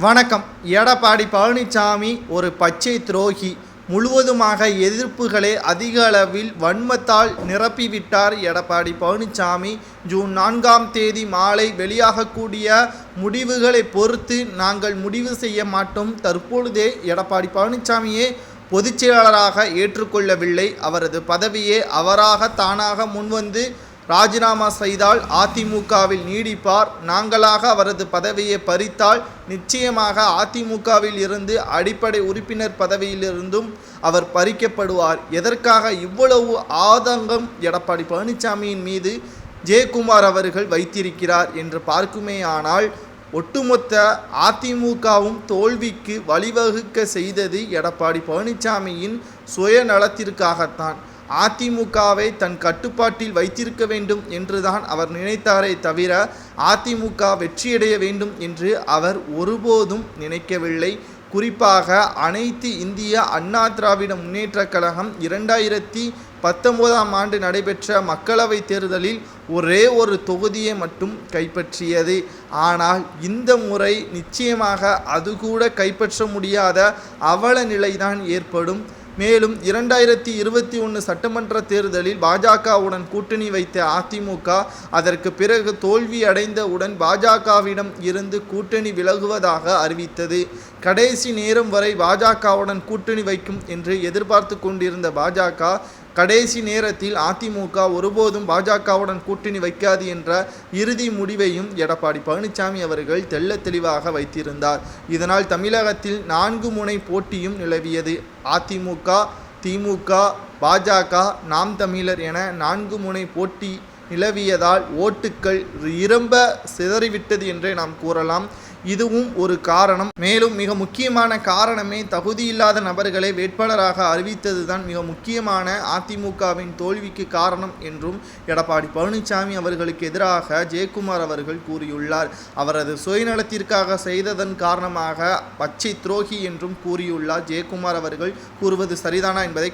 வணக்கம். எடப்பாடி பழனிசாமி ஒரு பச்சை துரோகி. முழுவதுமாக எதிர்ப்புகளை அதிக அளவில் வன்மத்தால் நிரப்பிவிட்டார் எடப்பாடி பழனிசாமி. ஜூன் 4ஆம் தேதி மாலை வெளியாகக்கூடிய முடிவுகளை பொறுத்து நாங்கள் முடிவு செய்ய மாட்டோம். தற்பொழுதே எடப்பாடி பழனிசாமியே பொதுச் செயலாளராக ஏற்றுக்கொள்ளவில்லை. அவரது பதவியை அவராக தானாக முன்வந்து ராஜினாமா செய்தால் அதிமுகவில் நீடிப்பார். நாங்களாக அவரது பதவியை பறித்தால் நிச்சயமாக அதிமுகவில் இருந்து அடிப்படை உறுப்பினர் பதவியிலிருந்தும் அவர் பறிக்கப்படுவார். எதற்காக இவ்வளவு ஆதங்கம் எடப்பாடி பழனிசாமியின் மீது ஜெயக்குமார் அவர்கள் வைத்திருக்கிறார் என்று பார்க்குமேயானால், ஒட்டுமொத்த அதிமுகவும் தோல்விக்கு வழிவகுக்க செய்தது எடப்பாடி பழனிசாமியின் சுயநலத்திற்காகத்தான். அதிமுகவை தன் கட்டுப்பாட்டில் வைத்திருக்க வேண்டும் என்றுதான் அவர் நினைத்தாரே தவிர அதிமுக வெற்றியடைய வேண்டும் என்று அவர் ஒருபோதும் நினைக்கவில்லை. குறிப்பாக அனைத்து இந்திய அண்ணா திராவிட முன்னேற்றக் கழகம் 2019ஆம் ஆண்டு நடைபெற்ற மக்களவைத் தேர்தலில் ஒரே ஒரு தொகுதியை மட்டும் கைப்பற்றியது. ஆனால் இந்த முறை நிச்சயமாக அது கூட கைப்பற்ற முடியாத அவல நிலைதான் ஏற்படும். மேலும் 2021 சட்டமன்ற தேர்தலில் பாஜகவுடன் கூட்டணி வைத்த அதிமுக அதற்கு பிறகு தோல்வி அடைந்தவுடன் பாஜகவிடம் இருந்து கூட்டணி விலகுவதாக அறிவித்தது. கடைசி நேரம் வரை பாஜகவுடன் கூட்டணி வைக்கும் என்று எதிர்பார்த்து கொண்டிருந்த பாஜக கடைசி நேரத்தில் அதிமுக ஒருபோதும் பாஜகவுடன் கூட்டணி வைக்காது என்ற இறுதி முடிவையும் எடப்பாடி பழனிசாமி அவர்கள் தெள்ளத் தெளிவாக வைத்திருந்தார். இதனால் தமிழகத்தில் 4 முனை போட்டியும் நிலவியது. அதிமுக, திமுக, பாஜக, நாம் தமிழர் என 4 முனை போட்டி நிலவியதால் ஓட்டுக்கள் இரம்ப சிதறிவிட்டது என்றே நாம் கூறலாம். இதுவும் ஒரு காரணம். மேலும் மிக முக்கியமான காரணமே தகுதியில்லாத நபர்களை வேட்பாளராக அறிவித்ததுதான் மிக முக்கியமான அதிமுகவின் தோல்விக்கு காரணம் என்றும் எடப்பாடி பழனிசாமி அவர்களுக்கு எதிராக ஜெயக்குமார் அவர்கள் கூறியுள்ளார். அவரது சுயநலத்திற்காக செய்ததன் காரணமாக பச்சை துரோகி என்றும் கூறியுள்ளார். ஜெயக்குமார் அவர்கள் கூறுவது சரிதானா என்பதை